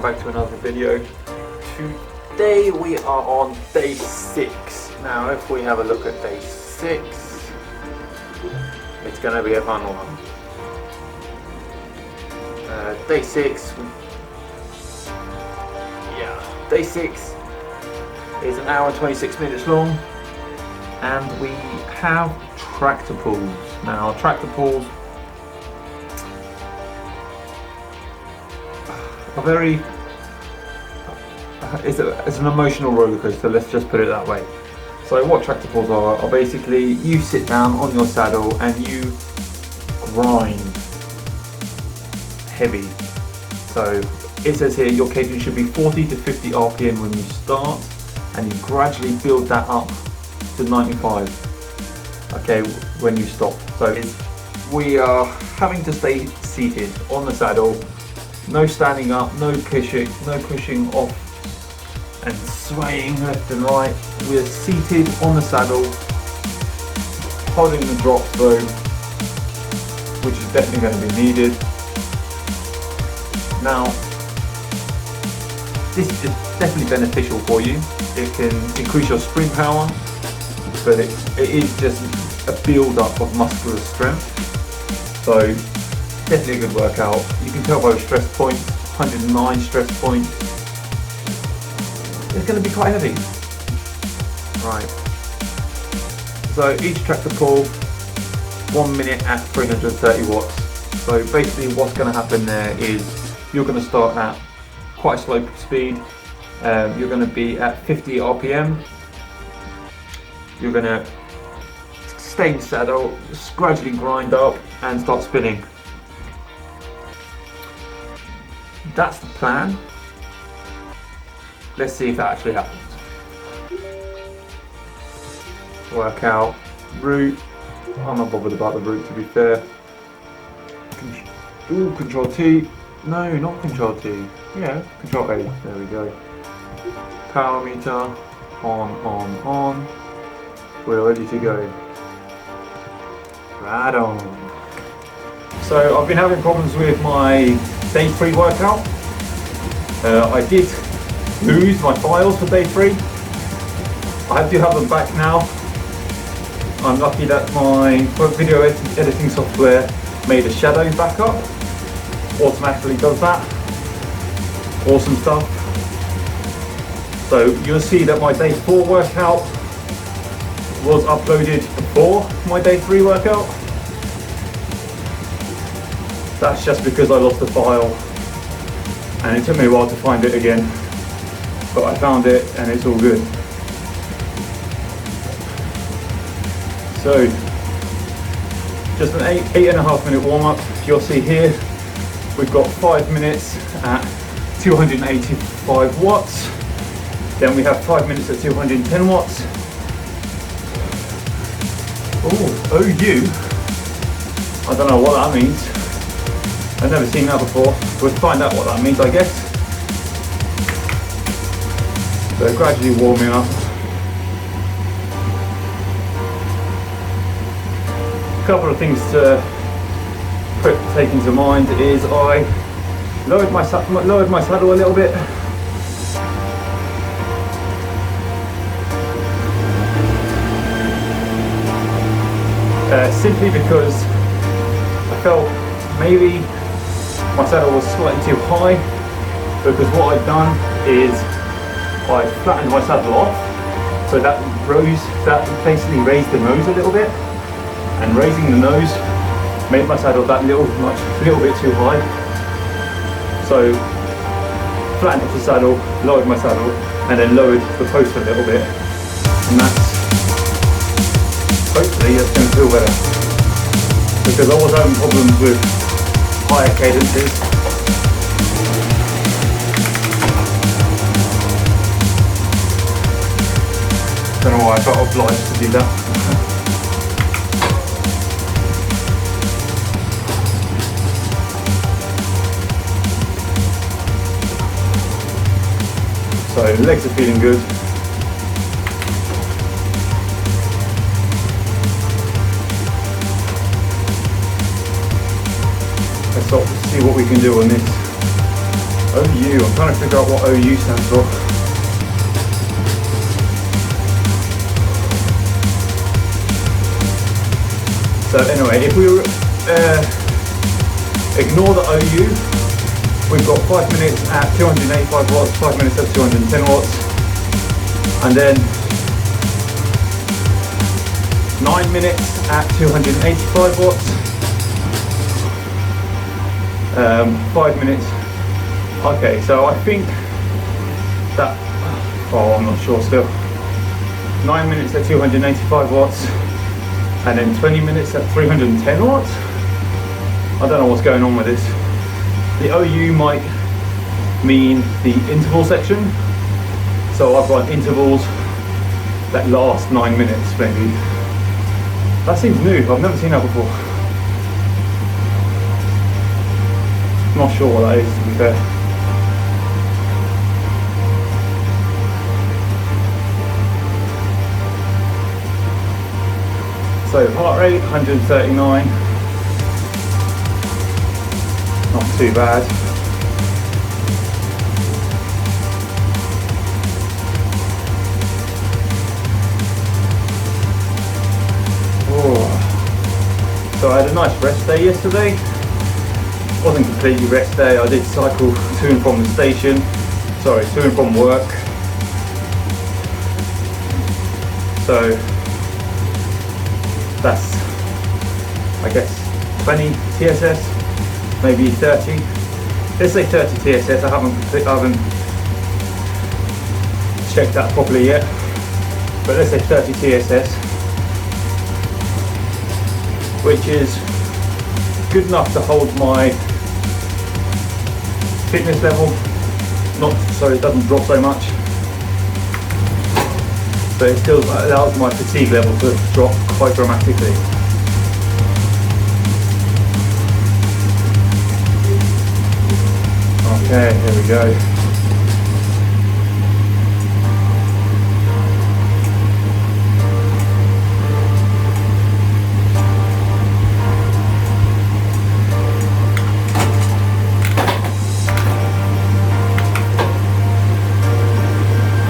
back to another video. Today we are on day 6. Now if we have a look at day 6, it's going to be a fun one. Day 6, day 6 is an hour and 26 minutes long, and we have tractor pulls. Now tractor pulls are very, it's an emotional roller coaster, let's just put it that way. So what tractor pulls are basically you sit down on your saddle and you grind heavy. So it says here your cadence should be 40 to 50 RPM when you start, and you gradually build that up to 95, okay, when you stop. So we are having to stay seated on the saddle, no standing up, no pushing off and swaying left and right. We're seated on the saddle, holding the drop throw, which is definitely going to be needed. Now, this is definitely beneficial for you. It can increase your spring power, but it is just a build up of muscular strength. So definitely a good workout. You can tell by the stress points, 109 stress points. It's going to be quite heavy. Right. So each tractor pull, 1 minute at 330 watts. So basically what's going to happen there is you're going to start at quite a slow speed. You're going to be at 50 RPM. You're going to stay in saddle, gradually grind up and start spinning. That's the plan. Let's see if that actually happens. Workout, route. I'm not bothered about the route, to be fair. Control T. No, not Control T. Yeah, Control A. There we go. Power meter. On. We're ready to go. Right on. So I've been having problems with my day 3 workout. I did lose my files for day 3. I do have them back now. I'm lucky that my video editing software made a shadow backup. Automatically does that. Awesome stuff. So you'll see that my day 4 workout was uploaded before my day 3 workout. That's just because I lost the file and it took me a while to find it again, but I found it and it's all good. So just an 8.5 minute warm up. You'll see here we've got 5 minutes at 285 watts. Then we have 5 minutes at 210 watts. Oh, OU. I don't know what that means. I've never seen that before. We'll find out what that means, I guess. So gradually warming up. A couple of things to take into mind is I lowered my saddle a little bit. Simply because I felt maybe my saddle was slightly too high, because what I've done is I flattened my saddle off, so that basically raised the nose a little bit, and raising the nose made my saddle a little bit too high. So flattened off the saddle, lowered my saddle, and then lowered the post a little bit, and hopefully it's going to feel better, because I was having problems with higher cadences. Don't know why I felt obliged to do that. So legs are feeling good. Let's see what we can do on this. OU, I'm trying to figure out what OU stands for. So anyway, if we ignore the OU, we've got 5 minutes at 285 watts, 5 minutes at 210 watts, and then 9 minutes at 285 watts, 5 minutes. Okay, so I think that, oh, I'm not sure still. 9 minutes at 285 watts, and then 20 minutes at 310 watts. I don't know what's going on with this. The OU might mean the interval section. So I've got intervals that last 9 minutes maybe. That seems new, I've never seen that before. Not sure what that is, to be fair. So heart rate, 139. Not too bad. Oh. So I had a nice rest day yesterday. Wasn't completely rest day. I did cycle to and from the station. Sorry, to and from work. So that's, I guess, 20 TSS. Maybe 30. Let's say 30 TSS. I haven't checked that properly yet, but let's say 30 TSS, which is good enough to hold my fitness level, not so it doesn't drop so much, but it still allows my fatigue level to drop quite dramatically. Okay, here we go.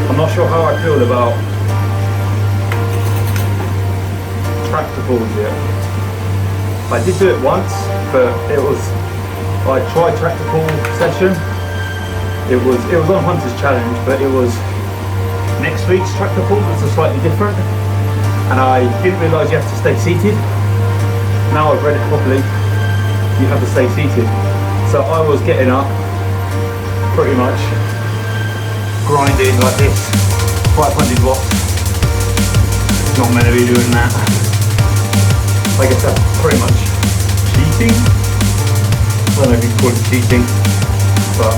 I'm not sure how I feel about tractables yet. I did do it once, but I tried tractable session. It was on Hunter's Challenge, but it was next week's tractable, which is slightly different. And I didn't realise you have to stay seated. Now I've read it properly, you have to stay seated. So I was getting up, pretty much grinding like this, 500 watts. Not meant to be doing that. I guess that's pretty much cheating. I don't know if you can call it cheating, but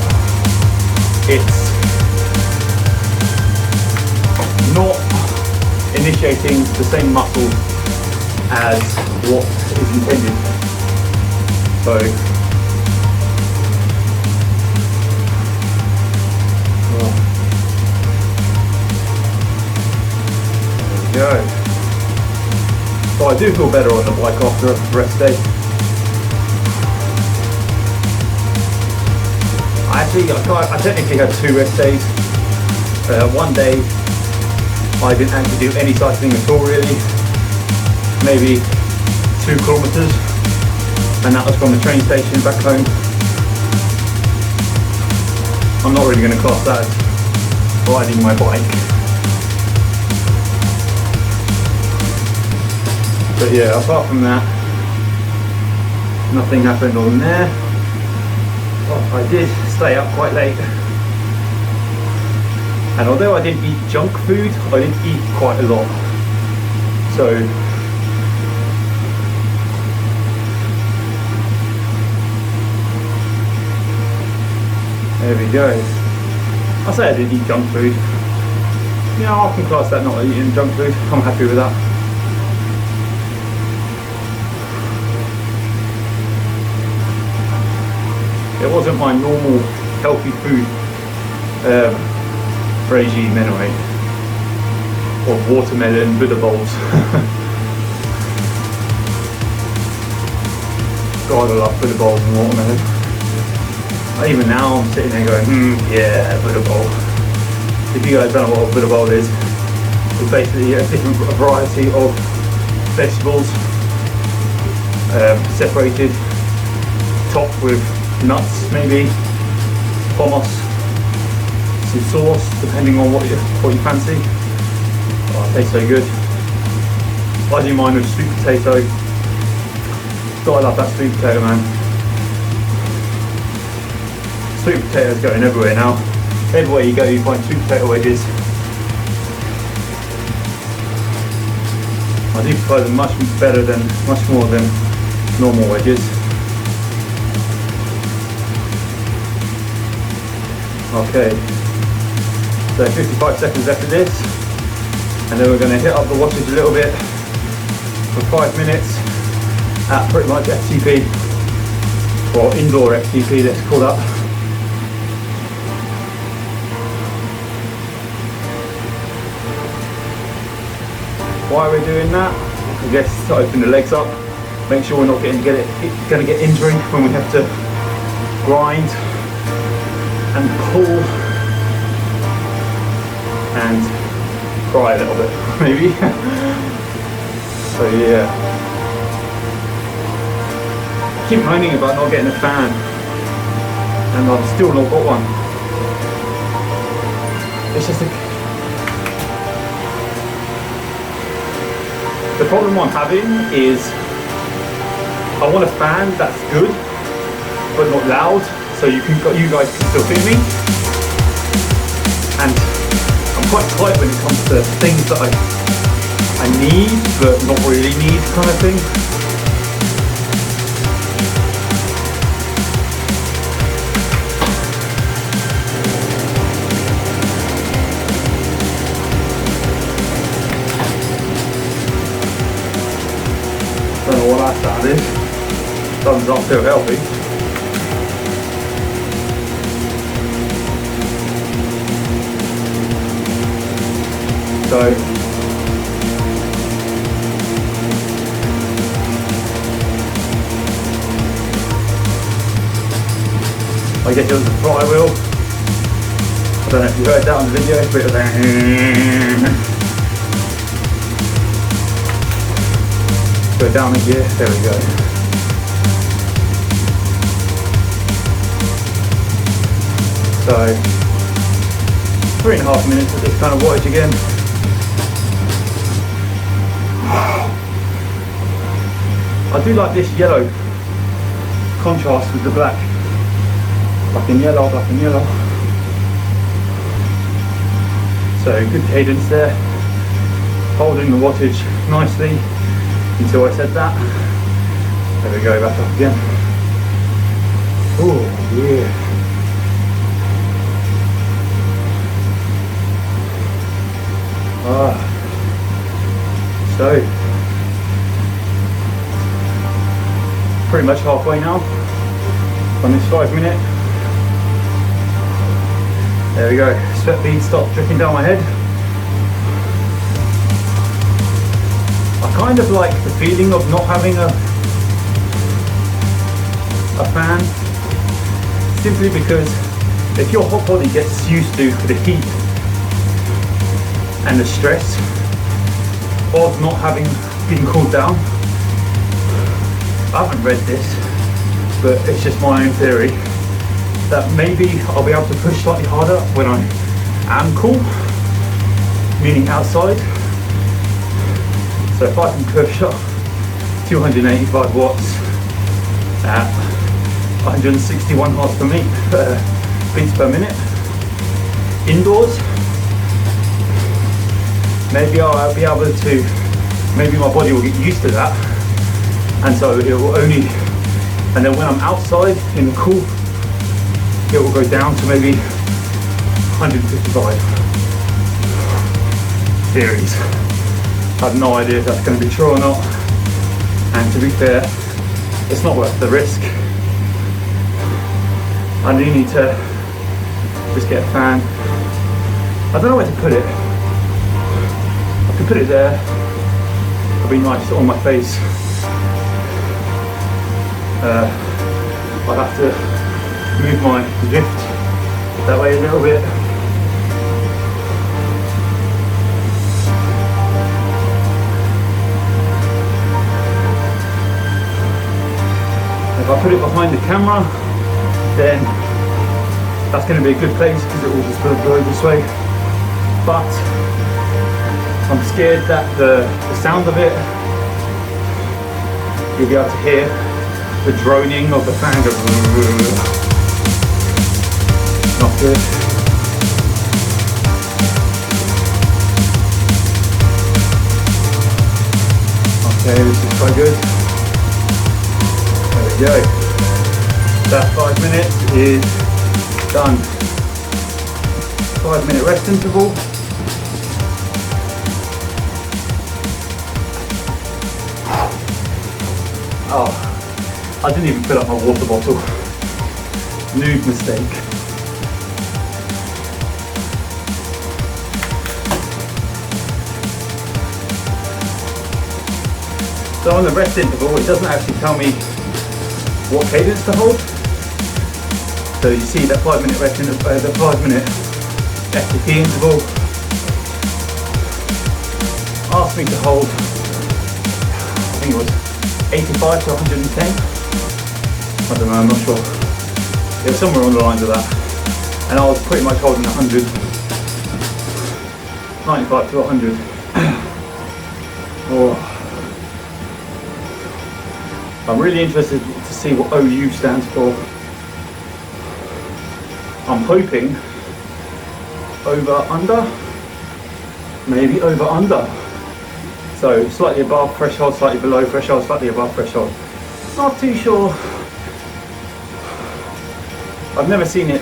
it's not initiating the same muscle as what is intended. So there we go. So I do feel better on the bike after a rest day. Actually, I technically had 2 rest days. One day I didn't actually do any cycling at all really, maybe 2 kilometers, and that was from the train station back home. I'm not really going to class that as riding my bike. But yeah, apart from that, nothing happened on there. Oh, I did stay up quite late, and although I didn't eat junk food, I did eat quite a lot. So there we go. I say I didn't eat junk food. Yeah, I can class that not eating junk food. I'm happy with that. It wasn't my normal healthy food regime anyway, of watermelon, Buddha bowls. God, I love Buddha bowls and watermelon. Even now I'm sitting there going, yeah, Buddha bowl. If you guys don't know what a Buddha bowl is, it's basically a different variety of vegetables, separated, topped with nuts maybe, hummus, some sauce depending on what you fancy. Oh, it tastes so good. I do mine with sweet potato. God, I love that sweet potato, man. Sweet potatoes going everywhere now. Everywhere you go you find sweet potato wedges. I do prefer them much more than normal wedges. Okay, so 55 seconds after this, and then we're going to hit up the wattage a little bit for 5 minutes at pretty much FTP, or indoor FTP, let's call that. Why are we doing that? I guess to open the legs up, make sure we're not going to get injury when we have to grind and pull and cry a little bit, maybe. So yeah. Keep moaning about not getting a fan, and I've still not got one. It's just the problem I'm having is I want a fan that's good but not loud, so you guys can still hear me. And I'm quite tight when it comes to things that I need but not really need, kind of thing. Don't know what that sound is. Doesn't not feel healthy. So I guess it was a flywheel. I don't know if you heard that on the video, but it was like go down a gear, there we go. So 3.5 minutes of this kind of wattage again. I do like this yellow contrast with the black. Black and yellow, black and yellow. So good cadence there. Holding the wattage nicely until I said that. There we go, back up again. Oh yeah. So pretty much halfway now on this 5 minute. There we go, sweat beads stop dripping down my head. I kind of like the feeling of not having a fan, simply because if your hot body gets used to the heat and the stress of not having been cooled down, I haven't read this, but it's just my own theory, that maybe I'll be able to push slightly harder when I am cool, meaning outside. So if I can push up 285 watts at 161 hearts per beats per minute indoors, maybe I'll be able to, maybe my body will get used to that, and so it will only, and then when I'm outside in the cool, it will go down to maybe 155. Theories. I have no idea if that's going to be true or not, and to be fair, it's not worth the risk. I do need to just get a fan. I don't know where to put it. I could put it there. It'll be nice on my face. I'll have to move my If I put it behind the camera, then that's going to be a good place because it will just blow this way. But I'm scared that the sound of it, you'll be able to hear the droning of the fan go. Not good. Okay, this is quite good. There we go. That 5 minutes is done. 5 minute rest interval. Oh, I didn't even fill up my water bottle. Noob mistake. So on the rest interval, it doesn't actually tell me what cadence to hold. So you see that 5 minute rest interval, the 5 minute FTP interval asked me to hold, I think it was 85 to 110. I don't know, I'm not sure. It was somewhere on the lines of that. And I was pretty much holding 100, 95 to 100. Oh. I'm really interested to see what OU stands for. I'm hoping over under, maybe over under. So slightly above threshold, slightly below threshold, slightly above threshold. Not too sure. I've never seen it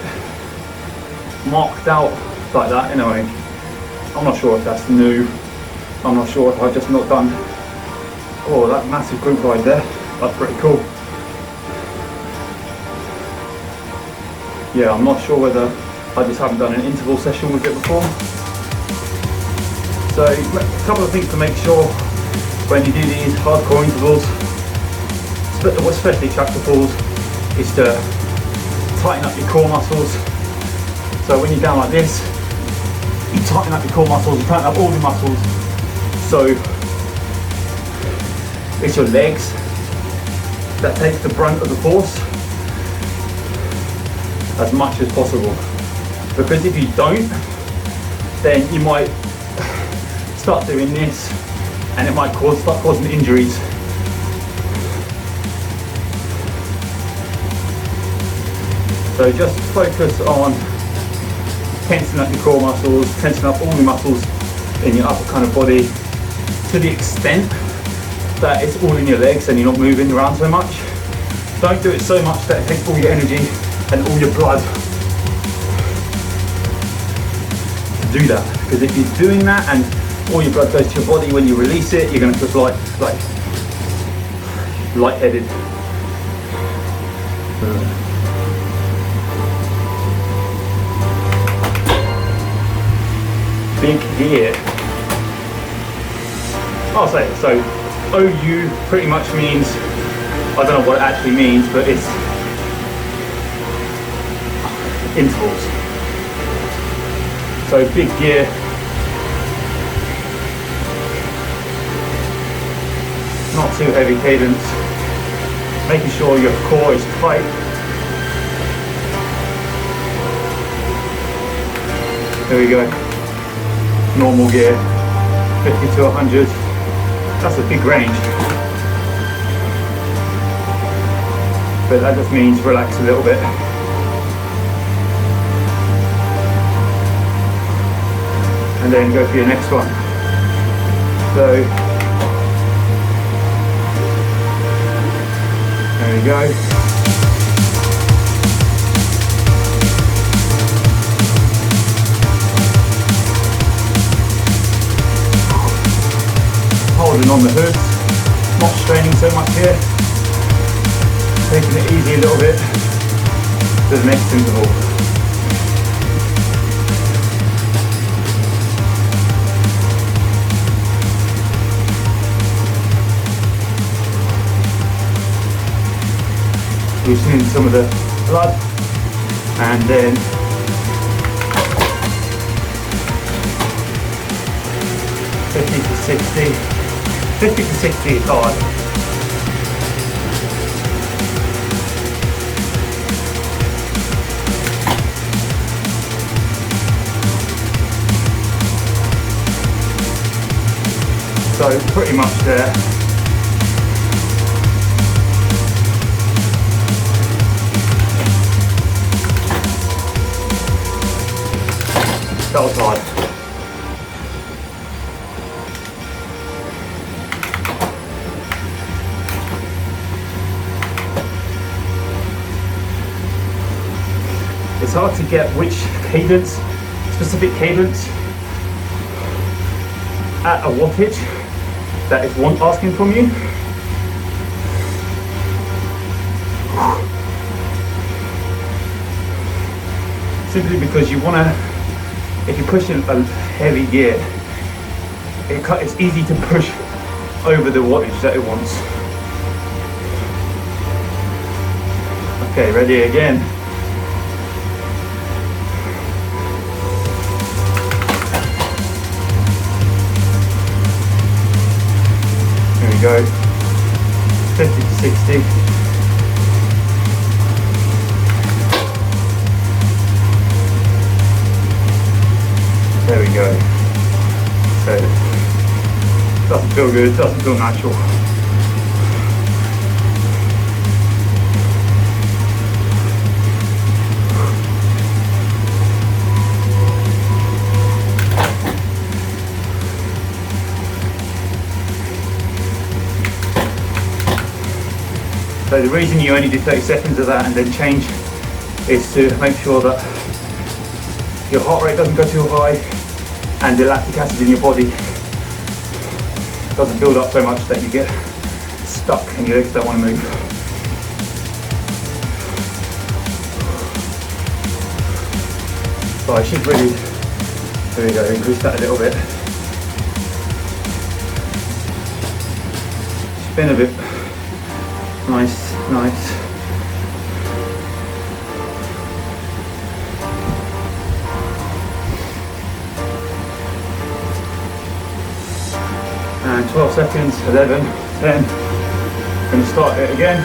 marked out like that anyway. I'm not sure if that's new. I'm not sure if I've just not done, oh, that massive group ride there. That's pretty cool. Yeah, I'm not sure whether I just haven't done an interval session with it before. So a couple of things to make sure when you do these hardcore intervals, especially tractor pulls, is to tighten up your core muscles. So when you're down like this, you tighten up your core muscles, you tighten up all the muscles. So it's your legs that takes the brunt of the force as much as possible. Because if you don't, then you might start doing this and it might start causing injuries. So just focus on tensing up your core muscles, tensing up all the muscles in your upper kind of body to the extent that it's all in your legs and you're not moving around so much. Don't do it so much that it takes all your energy and all your blood to do that. Because if you're doing that and all your blood goes to your body, when you release it, you're going to feel like lightheaded. Big gear. I'll say it. So OU pretty much means, I don't know what it actually means, but it's intervals. So big gear. Not too heavy cadence. Making sure your core is tight. There we go. Normal gear, 50 to 100. That's a big range. But that just means relax a little bit. And then go for your next one. So, there we go. Holding on the hood, not straining so much here, taking it easy a little bit to the next interval. Loosening some of the blood, and then $50 to $60. 50 to 60 is hard. there. That was hard. It's hard to get which cadence, specific cadence at a wattage that is one asking from you. Simply because you want to, if you push in a heavy gear, it's easy to push over the wattage that it wants. Okay, ready again. Here we go. 50 to 60. There we go. So, doesn't feel good, doesn't feel natural. So the reason you only do 30 seconds of that and then change is to make sure that your heart rate doesn't go too high and the lactic acid in your body doesn't build up so much that you get stuck and your legs don't want to move. So I should really, there we go, increase that a little bit. Spin a bit. Nice, nice. And 12 seconds, 11, 10. I'm going to start it again.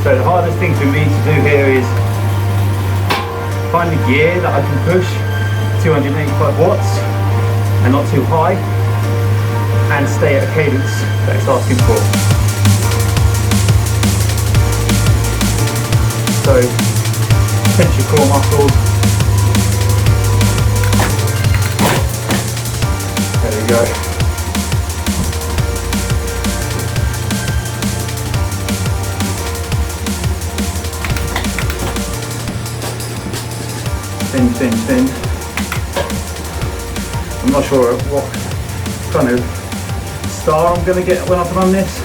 So the hardest thing for me to do here is find the gear that I can push 285 watts and not too high, and stay at a cadence that it's asking for. So tense your core muscles. There we go. Thin, thin, thin. I'm not sure what kind of star I'm going to get when I run this,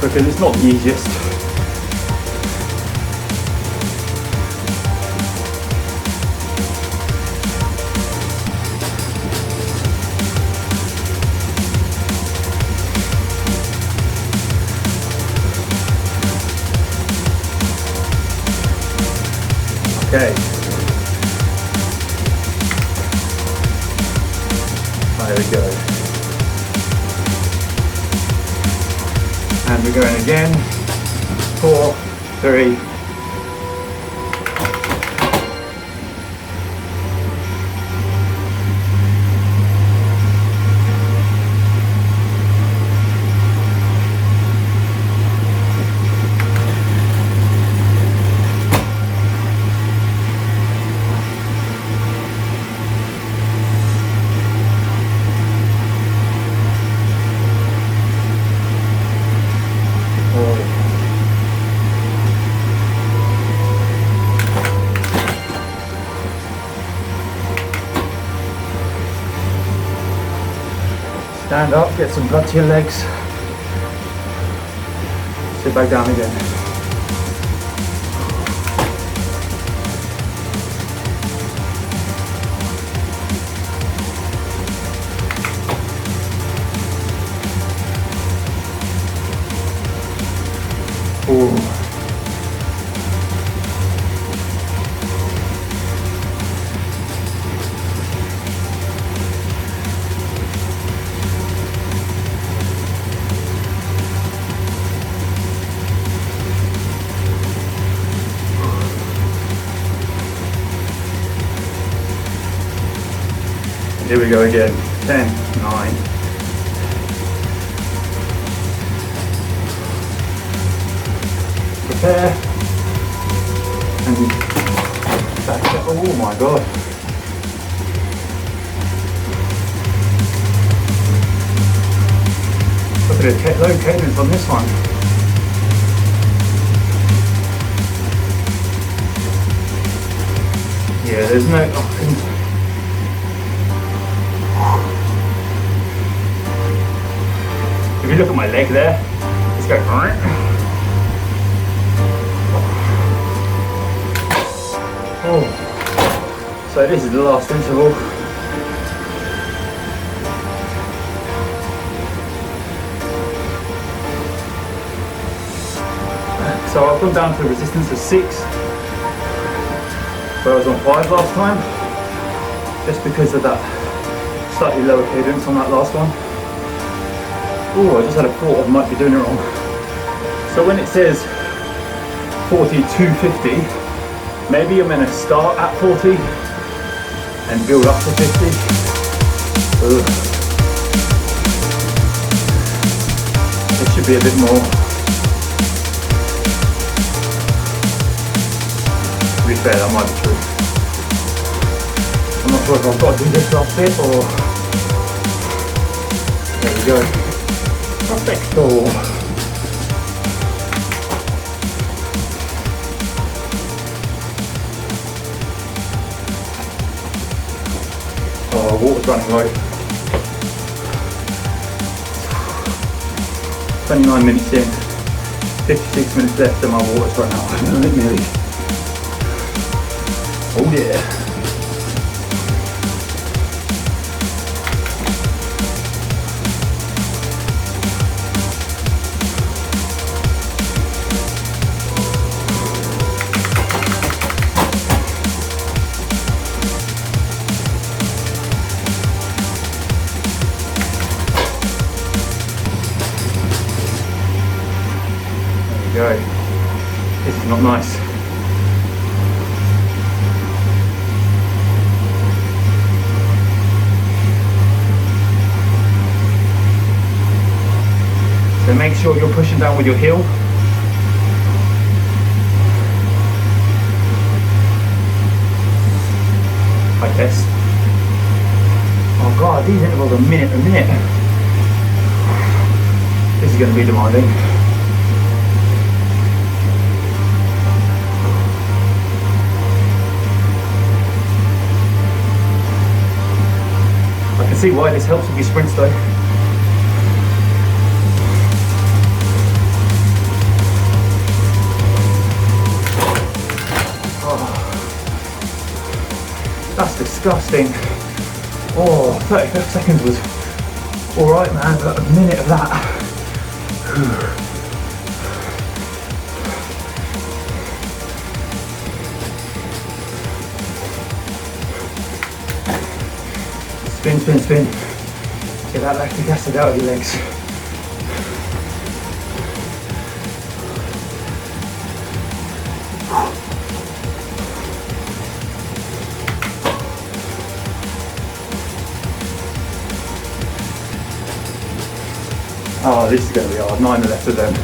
because it's not the easiest. Okay. There we go. And we're going again. 4, 3. Stand up, get some blood to your legs. Sit back down again. Ooh. Here we go again. 10, 9. Prepare. And back up. Oh my God. Look at the low cadence on this one. Yeah, there's no... If you look at my leg there, it's going... Oh. So this is the last interval. So I've gone down to a resistance of 6, where I was on 5 last time, just because of that slightly lower cadence on that last one. Oh, I just had a thought I might be doing it wrong. So when it says 40 to 50, maybe you're meant to start at 40 and build up to 50. Ugh. It should be a bit more. To be fair, that might be true. I'm not sure if I've got to do this last bit or... There we go. Perfecto. Oh, water's running low. 29 minutes in, 56 minutes left and my water's run out. Nearly. Oh yeah. Go. This is not nice. So make sure you're pushing down with your heel. Like this. Oh God, these intervals are minute to minute. This is going to be demanding. I can see why this helps with your sprints though. Oh, that's disgusting. Oh, 35 seconds was alright man, but a minute of that. Spin, spin, spin. Get that lactic acid out of your legs. Oh, this is going to be hard. 9 left of them.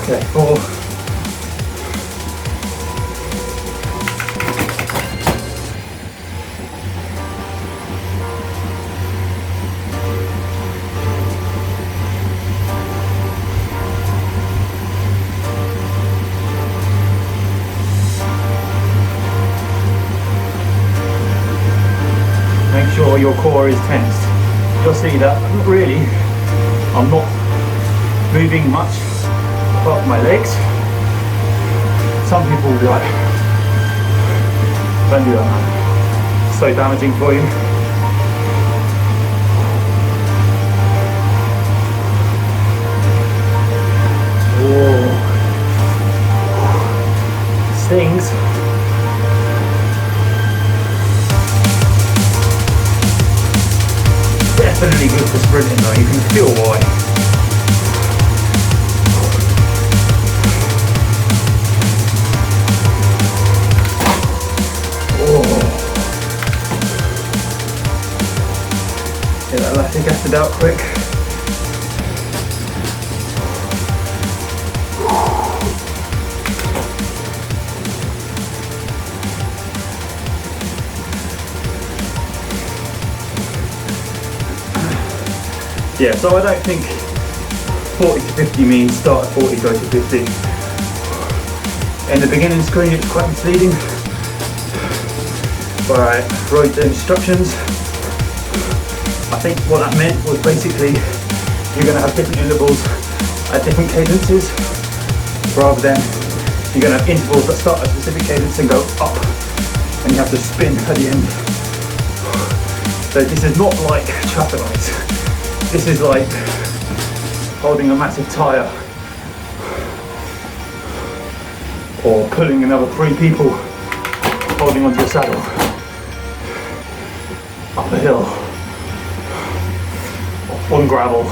Okay, 4. Make sure your core is tensed. You'll see that really I'm not moving much apart from my legs. Some people will be like, don't do that man. It's so damaging for you. Whoa. Stings. Definitely good for out quick. Yeah, so I don't think 40 to 50 means start at 40, go to 50. In the beginning screen it's quite misleading, but I wrote the instructions. I think what that meant was basically you're going to have different intervals at different cadences, rather than you're going to have intervals that start at a specific cadence and go up, and you have to spin at the end. So this is not like traffic lights. This is like holding a massive tyre, or pulling another 3 people holding onto a saddle up a hill on gravel.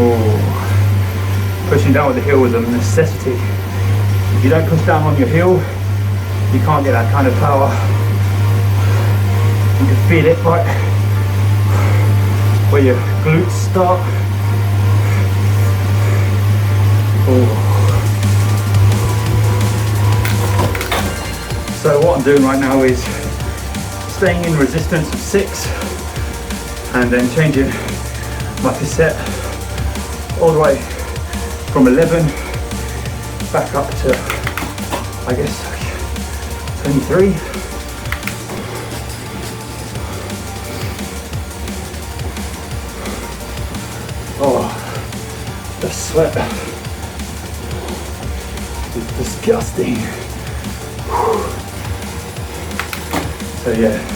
Oh, pushing down with the heel is a necessity. If you don't push down on your heel, you can't get that kind of power. You can feel it right where your glutes start. Oh. So what I'm doing right now is staying in resistance of 6 and then changing my cassette all the way from 11 back up to, I guess, 23. Oh, the sweat is disgusting. So yeah.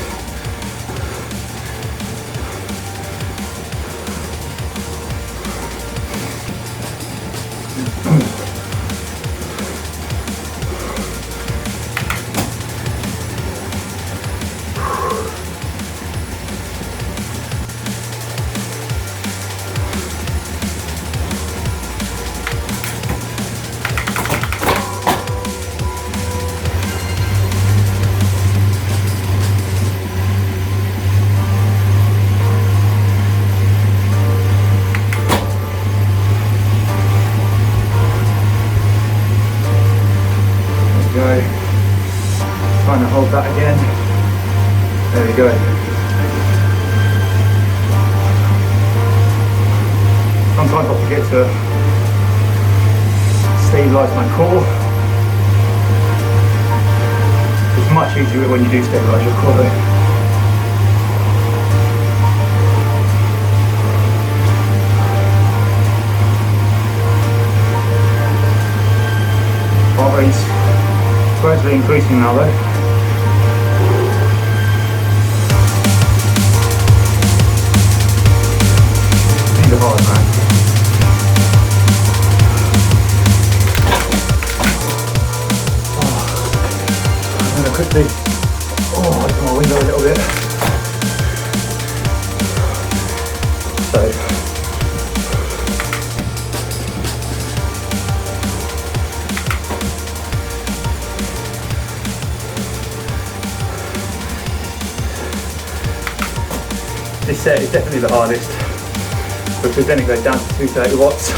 Trying to hold that again. There we go. Sometimes I forget to stabilise my core. It's much easier when you do stabilise your core though. Heart rate's gradually increasing now though. These are hard, man. I'm going to quickly open my window a little bit. So this set is definitely the hardest, because then it goes down to 230 watts.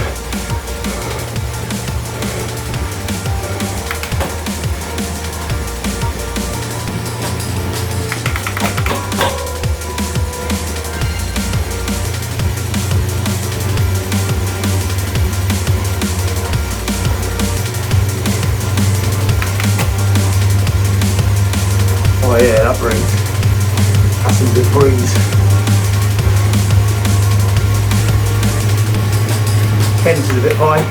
Oh yeah, that breeze. That's some good breeze. Cadence is a bit high.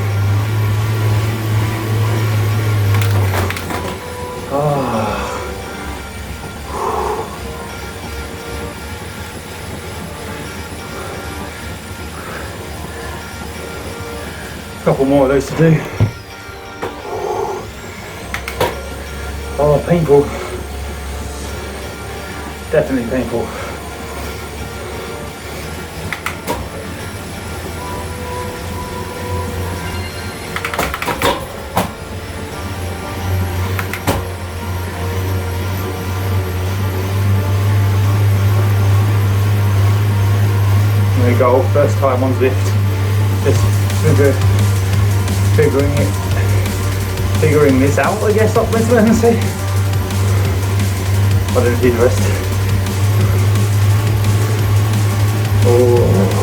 A couple more of those to do. Oh, painful. Definitely painful. my goal, first time on Zwift. Just figuring this out, I guess, up with Wednesday. I don't see the rest. Oh.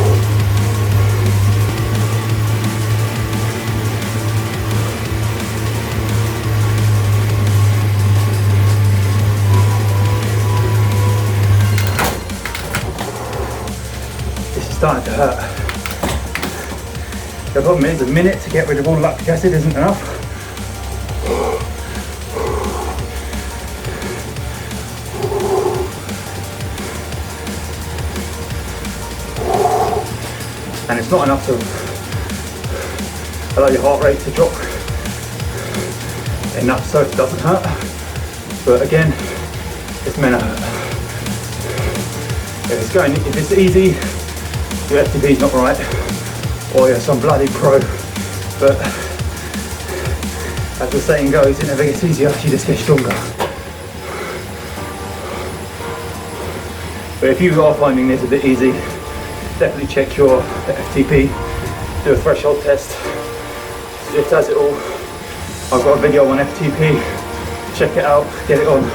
Starting to hurt. The problem is a minute to get rid of all the lactic acid isn't enough. And it's not enough to allow your heart rate to drop enough so it doesn't hurt. But again, it's meant to hurt. If it's easy, your FTP's not right, or you're some bloody pro, but as the saying goes, it never gets easier, you just get stronger. But if you are finding this a bit easy, definitely check your FTP, do a threshold test. Zwift has it all. I've got a video on FTP, check it out, get it on.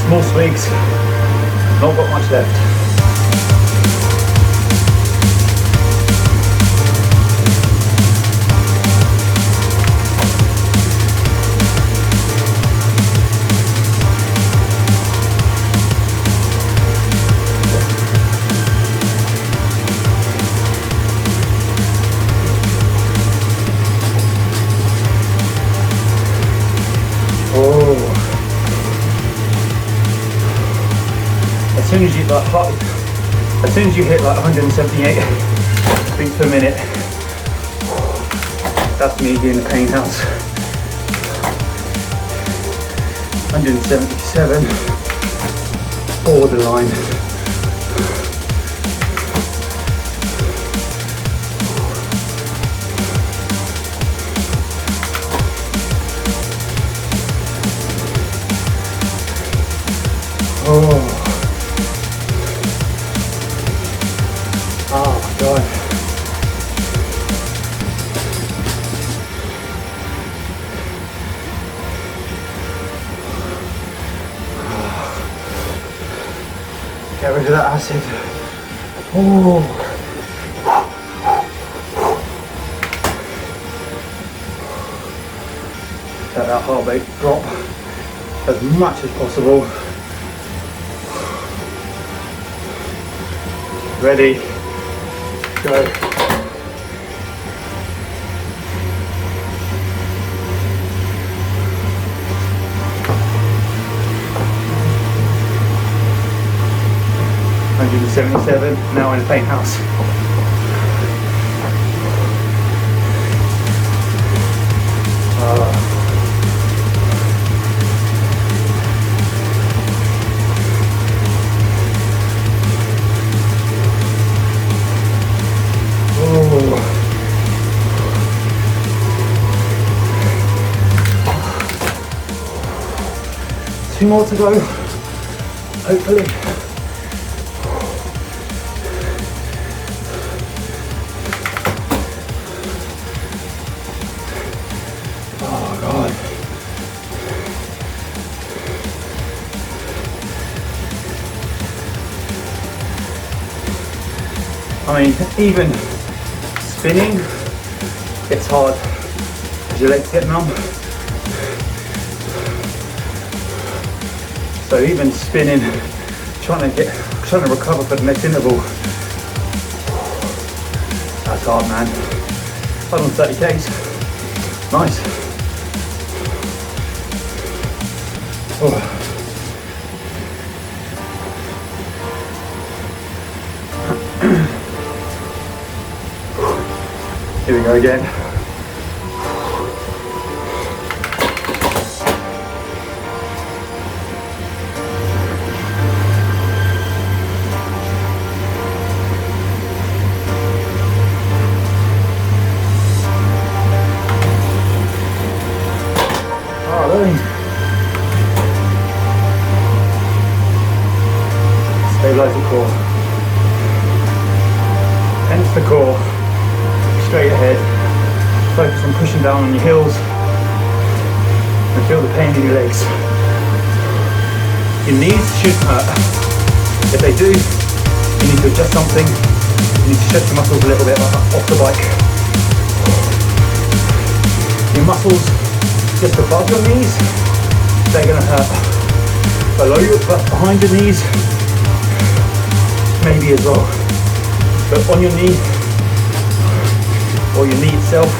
Small swigs, not got much left. As soon as you hit like 178 beats per minute, that's me being the pain house. 177, borderline. Oh. Oh my God. Get rid of that acid. Oh. Let that heart rate drop as much as possible. Ready, go. $177, now in the paint house. Two more to go, hopefully. Oh God. I mean, even spinning, it's hard because your legs get numb. So even spinning, trying to recover for the next interval, that's hard, man. I'm on 30 Ks. Nice. Oh. Here we go again. Stabilize the core. Tense the core. Straight ahead. Focus on pushing down on your heels. And feel the pain in your legs. Your knees shouldn't hurt. If they do, you need to adjust something. You need to stretch your muscles a little bit off the bike. Your muscles just above your knees, they're going to hurt. Below your, behind your knees, maybe as well. But on your knee, or your knee itself,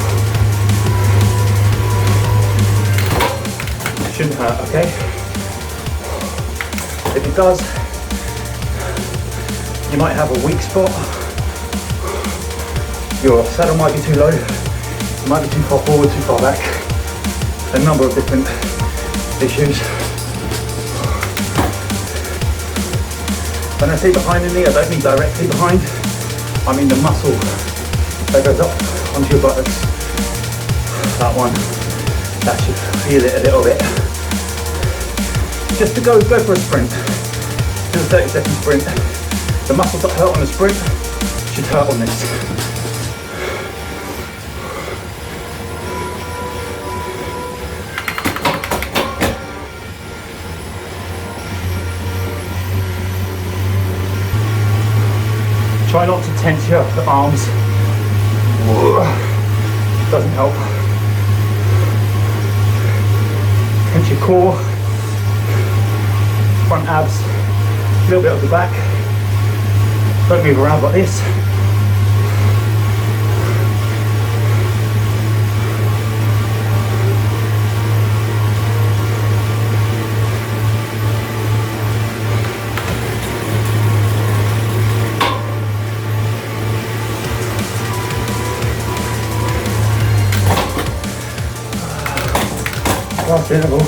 it shouldn't hurt, okay? If it does, you might have a weak spot. Your saddle might be too low, it might be too far forward, too far back. A number of different issues. When I say behind the knee, I don't mean directly behind. I mean the muscle that goes up onto your buttocks. That one, that should feel it a little bit. Just to go for a sprint. Do a 30-second sprint. The muscles that hurt on the sprint should hurt on this. Try not to tense your arms. Doesn't help. Tense your core, front abs, a little bit of the back. Don't move around like this. Last interval.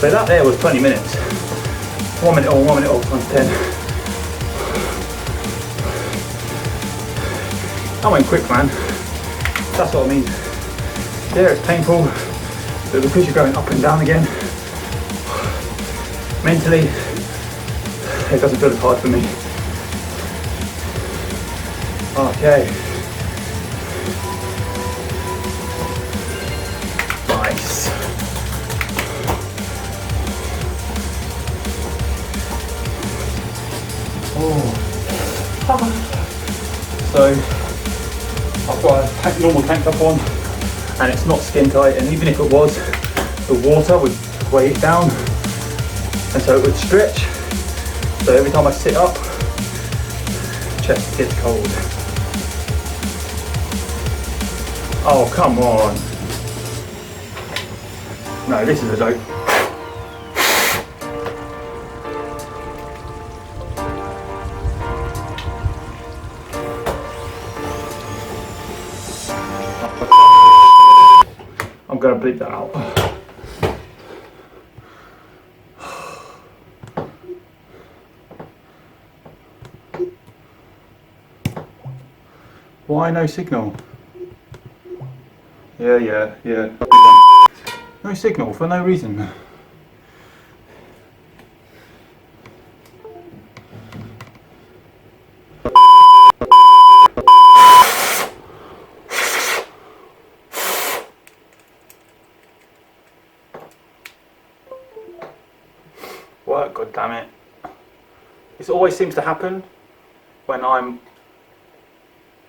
So that there was 20 minutes. 1 minute all, 1 minute all, times 10. I went quick, man. That's what I mean. Yeah, it's painful, but because you're going up and down again, mentally, it doesn't feel as hard for me. Okay. Nice. So I've got a normal tank top on and it's not skin tight, and even if it was, the water would weigh it down and so it would stretch. So every time I sit up, chest gets cold. Oh, come on. No, this is a joke. I'm gonna bleep that out. Why no signal? Yeah. No signal for no reason. Work, god damn it. This always seems to happen when I'm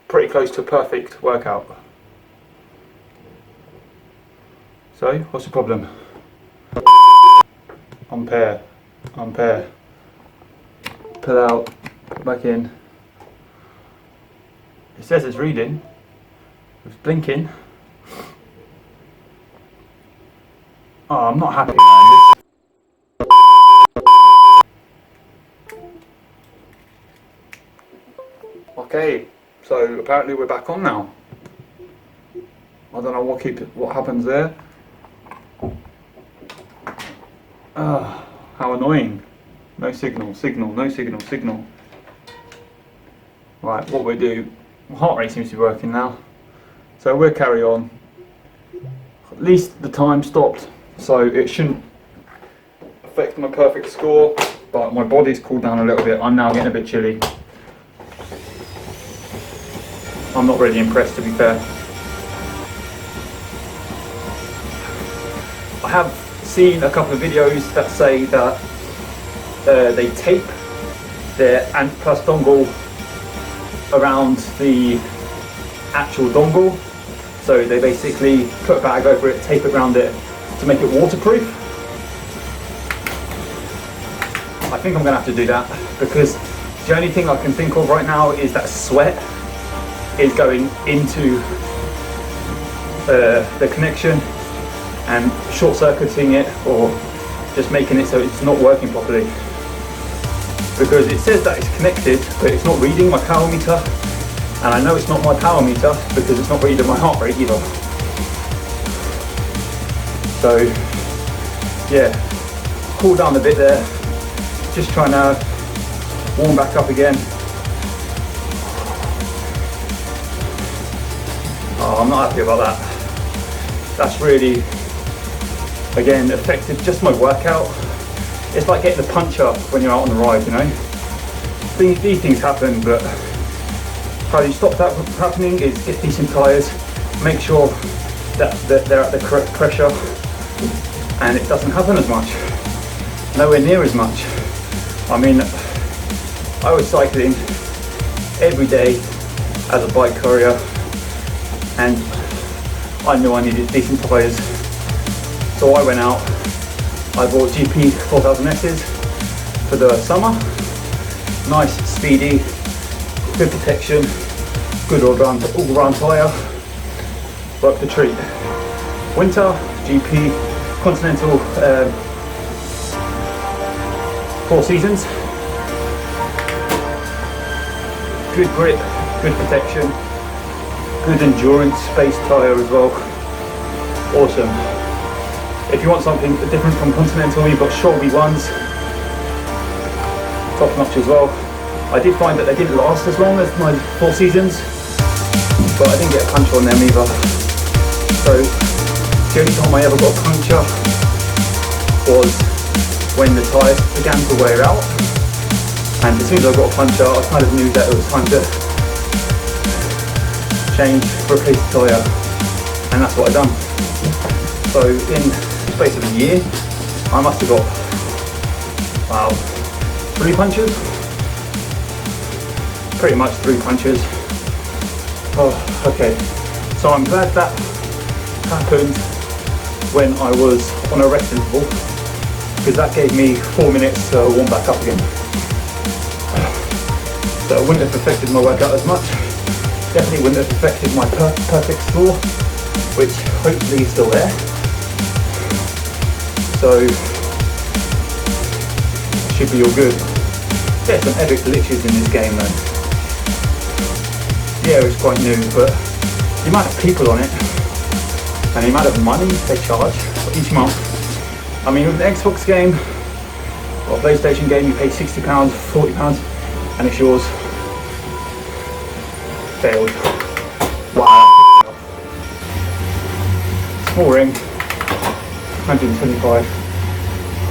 pretty close to a perfect workout. So, what's the problem? Unpair. Pull out, put back in. It says it's reading. It's blinking. Oh, I'm not happy, man. Okay, so apparently we're back on now. I don't know what happens there. How annoying. No signal. Right, what we do, heart rate seems to be working now. So we'll carry on. At least the time stopped, so it shouldn't affect my perfect score. but my body's cooled down a little bit. I'm now getting a bit chilly. I'm not really impressed, to be fair. I have seen a couple of videos that say that they tape their Ant Plus dongle around the actual dongle. So they basically put a bag over it, tape it around it to make it waterproof. I think I'm gonna have to do that because the only thing I can think of right now is that sweat is going into the connection and short-circuiting it, or just making it so it's not working properly. Because it says that it's connected, but it's not reading my power meter, and I know it's not my power meter because it's not reading my heart rate either. So yeah, cool down a bit there, just trying to warm back up again. Oh, I'm not happy about that. That's really, again, affected just my workout. It's like getting a punch up when you're out on the ride, you know? These things happen, but how you stop that from happening is get decent tyres, make sure that they're at the correct pressure, and it doesn't happen as much. Nowhere near as much. I mean, I was cycling every day as a bike courier, and I knew I needed decent tyres. So I went out, I bought GP 4000S's for the summer. Nice, speedy, good protection, good all-round tyre, worked the treat. Winter, GP, Continental, 4 seasons. Good grip, good protection, good endurance based tyre as well. Awesome. If you want something different from Continental, you've got Shelby ones, top notch as well. I did find that they didn't last as long as my 4 seasons, but I didn't get a puncture on them either. So the only time I ever got a puncture was when the tyres began to wear out, and as soon as I got a puncture, I kind of knew that it was time to change, replace the tyre, and that's what I've done. So in the space of a year, I must have got, wow, 3 punches? Pretty much 3 punches. Oh, okay. So I'm glad that happened when I was on a rest interval, because that gave me 4 minutes to warm back up again. So it wouldn't have affected my workout as much. Definitely wouldn't have affected my perfect score, which hopefully is still there. So should be all good. There's some epic glitches in this game though. Yeah, it's quite new, but the amount of people on it and the amount of money they charge for each month. I mean, with an Xbox game or a PlayStation game, you pay £60, £40, and it's yours. Failed. Wow. Small ring. 125.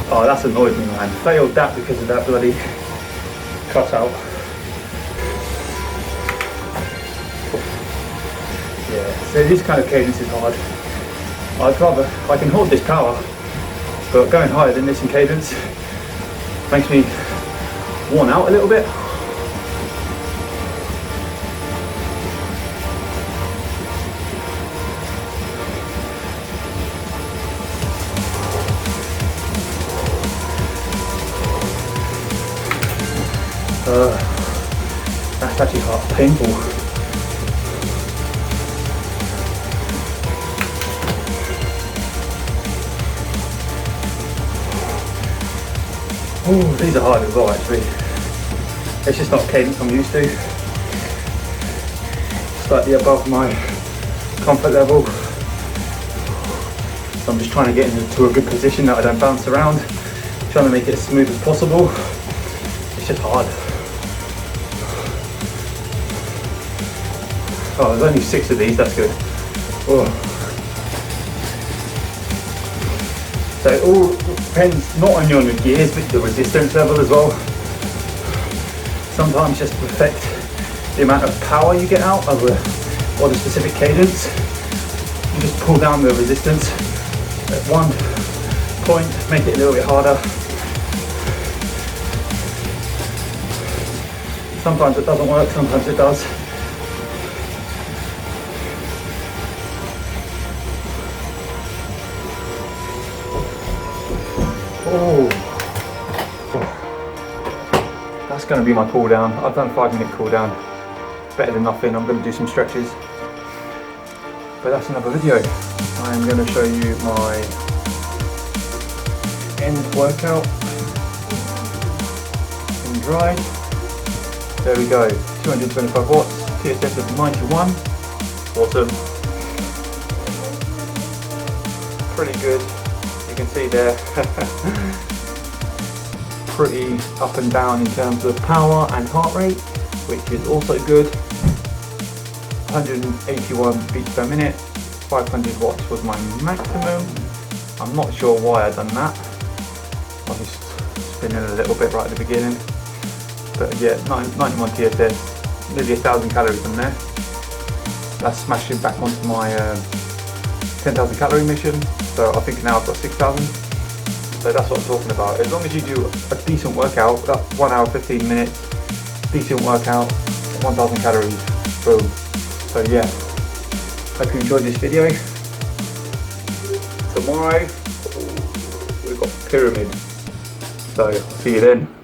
Oh, that's annoyed me, man. Failed that because of that bloody cutout. Yeah, so this kind of cadence is hard. I can hold this power, but going higher than this in cadence makes me worn out a little bit. That's actually hard, painful. Oh, these are hard as well actually. It's just not cadence I'm used to. Slightly above my comfort level. So I'm just trying to get into a good position that I don't bounce around. Trying to make it as smooth as possible. It's just hard. Oh, there's only 6 of these, that's good. Oh. So it all depends not only on the gears but the resistance level as well. Sometimes just to affect the amount of power you get out of or the specific cadence, you just pull down the resistance at one point, make it a little bit harder. Sometimes it doesn't work, sometimes it does. Oh, that's going to be my cool down. I've done a 5-minute cool down. Better than nothing. I'm going to do some stretches. But that's another video. I'm going to show you my end workout in dry. There we go. 225 watts. TSS of 91. Awesome. Pretty good. You can see there. Pretty up and down in terms of power and heart rate, which is also good. 181 beats per minute. 500 watts was my maximum. I'm not sure why I done that. I was just spinning a little bit right at the beginning. But yeah, 91 TSS, nearly 1,000 calories in there. That's smashing back onto my 10,000 calorie mission. So I think now I've got 6,000. So that's what I'm talking about. As long as you do a decent workout, that 1 hour 15 minutes, decent workout, 1,000 calories, boom. So yeah, hope you enjoyed this video. Tomorrow we've got pyramid. So I'll see you then.